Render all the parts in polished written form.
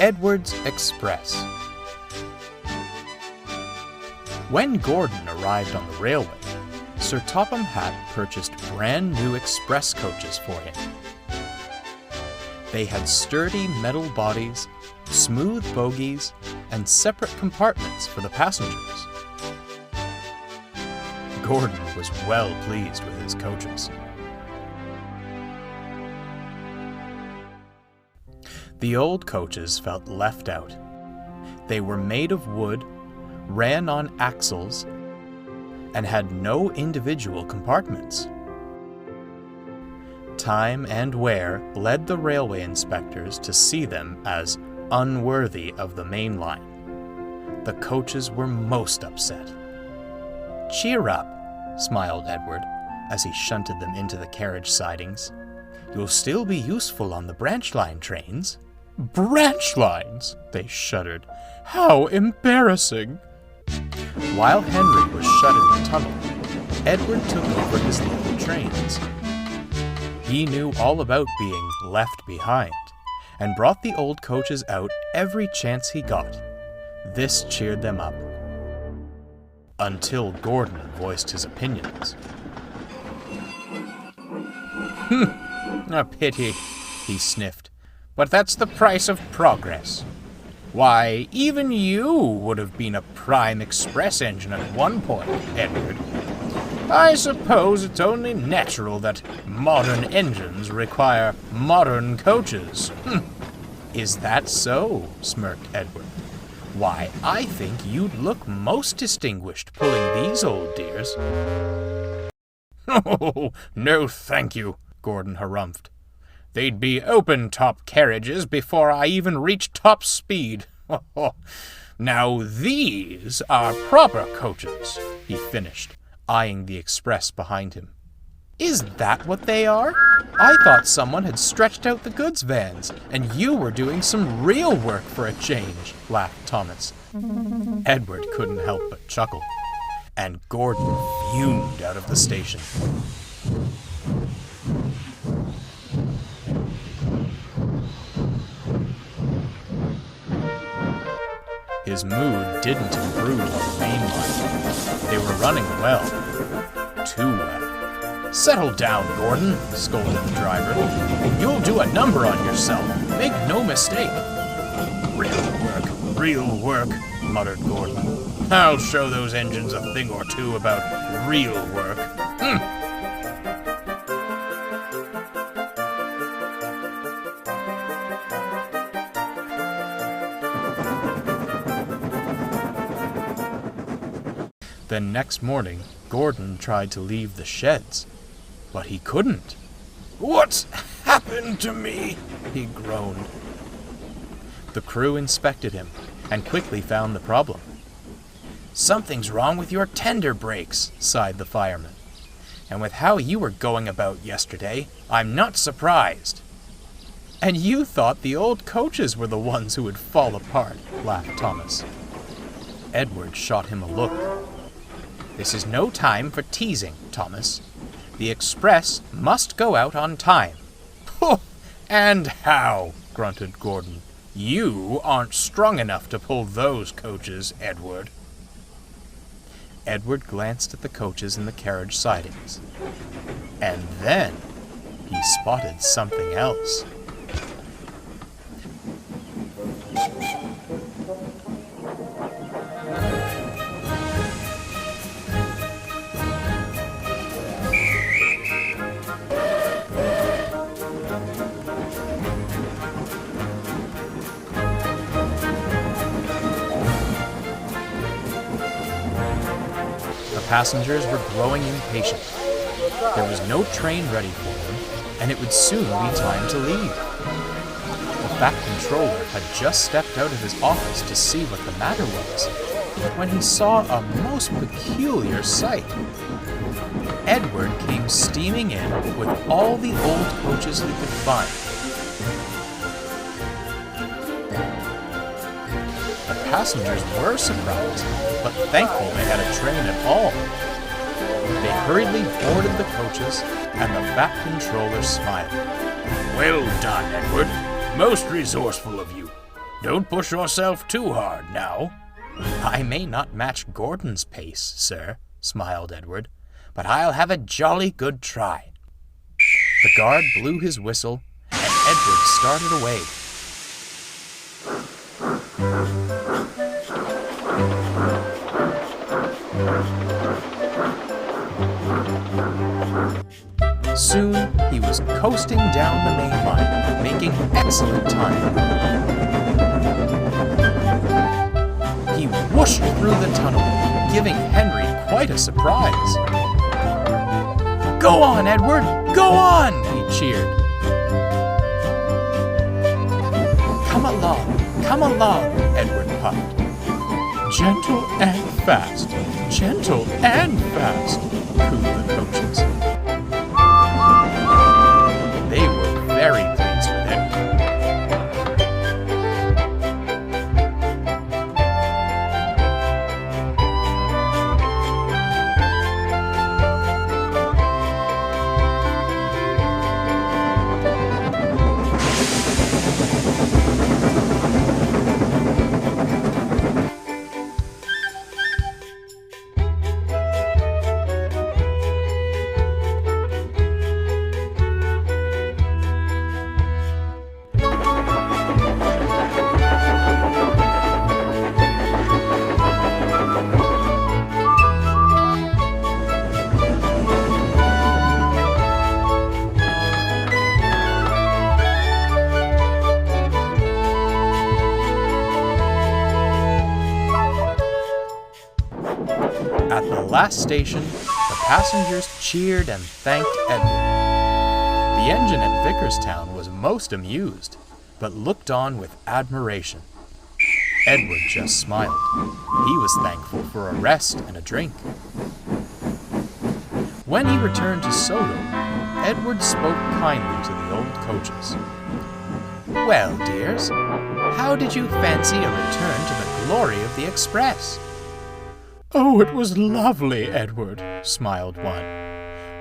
Edward's Express. When Gordon arrived on the railway, Sir Topham Hatt purchased brand new express coaches for him. They had sturdy metal bodies, smooth bogies, and separate compartments for the passengers. Gordon was well pleased with his coaches. The old coaches felt left out. They were made of wood, ran on axles, and had no individual compartments. Time and wear led the railway inspectors to see them as unworthy of the main line. The coaches were most upset. "Cheer up," smiled Edward as he shunted them into the carriage sidings. "You'll still be useful on the branch line trains." "Branch lines?" they shuddered. "How embarrassing!" While Henry was shut in the tunnel, Edward took over his local trains. He knew all about being left behind, and brought the old coaches out every chance he got. This cheered them up. Until Gordon voiced his opinions. "A pity," he sniffed, "but that's the price of progress. Why, even you would have been a prime express engine at one point, Edward. I suppose it's only natural that modern engines require modern coaches." "Is that so?" smirked Edward. "Why, I think you'd look most distinguished pulling these old dears." "Oh, no thank you," Gordon harumphed. "They'd be open-top carriages before I even reached top speed. Now these are proper coaches," he finished, eyeing the express behind him. "Is that what they are? I thought someone had stretched out the goods vans, and you were doing some real work for a change," laughed Thomas. Edward couldn't help but chuckle, and Gordon fumed out of the station. His mood didn't improve on the main line. They were running well. Too well. "Settle down, Gordon," scolded the driver. "You'll do a number on yourself. Make no mistake." Real work, muttered Gordon. "I'll show those engines a thing or two about real work." Then next morning, Gordon tried to leave the sheds, but he couldn't. "What's happened to me?" he groaned. The crew inspected him and quickly found the problem. "Something's wrong with your tender brakes," sighed the fireman. "And with how you were going about yesterday, I'm not surprised." "And you thought the old coaches were the ones who would fall apart," laughed Thomas. Edward shot him a look. "This is no time for teasing, Thomas. The express must go out on time." "And how?" grunted Gordon. "You aren't strong enough to pull those coaches, Edward." Edward glanced at the coaches in the carriage sidings. And then he spotted something else. Passengers were growing impatient. There was no train ready for them, and it would soon be time to leave. The Fat Controller had just stepped out of his office to see what the matter was, when he saw a most peculiar sight. Edward came steaming in with all the old coaches he could find. The passengers were surprised, but thankful they had a train at all. They hurriedly boarded the coaches, and the Fat Controller smiled. "Well done, Edward. Most resourceful of you. Don't push yourself too hard now. I may not match Gordon's pace, sir, smiled Edward, but I'll have a jolly good try. The guard blew his whistle, and Edward started away. Soon, he was coasting down the main line, making excellent time. He whooshed through the tunnel, giving Henry quite a surprise. "Go on, Edward! Go on!" he cheered. Come along, Edward puffed. "Gentle and fast, gentle and fast," cooed the coaches. They were very pleased with it. At the last station, the passengers cheered and thanked Edward. The engine at Vickerstown was most amused, but looked on with admiration. Edward just smiled. He was thankful for a rest and a drink. When he returned to Soto, Edward spoke kindly to the old coaches. "Well, dears, how did you fancy a return to the glory of the Express?" "Oh, it was lovely, Edward," smiled one.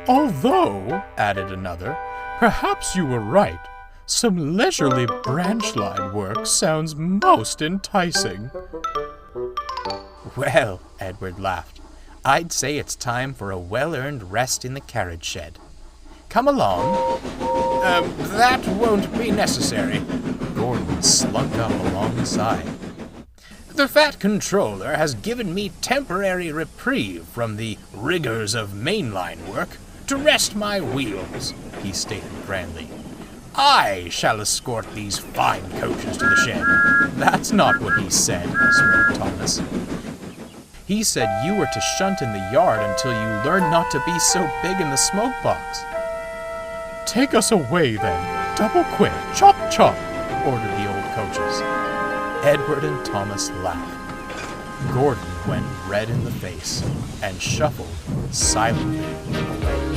"Although," added another, "perhaps you were right. Some leisurely branch line work sounds most enticing." "Well," Edward laughed, "I'd say it's time for a well-earned rest in the carriage shed. Come along." That won't be necessary." Gordon slunk up alongside. "The Fat Controller has given me temporary reprieve from the rigors of mainline work to rest my wheels," he stated grandly. "I shall escort these fine coaches to the shed." "That's not what he said," smirked Thomas. "He said you were to shunt in the yard until you learned not to be so big in the smoke box." "Take us away, then. Double quick. Chop, chop," ordered the old coaches. Edward and Thomas laughed. Gordon went red in the face and shuffled silently away.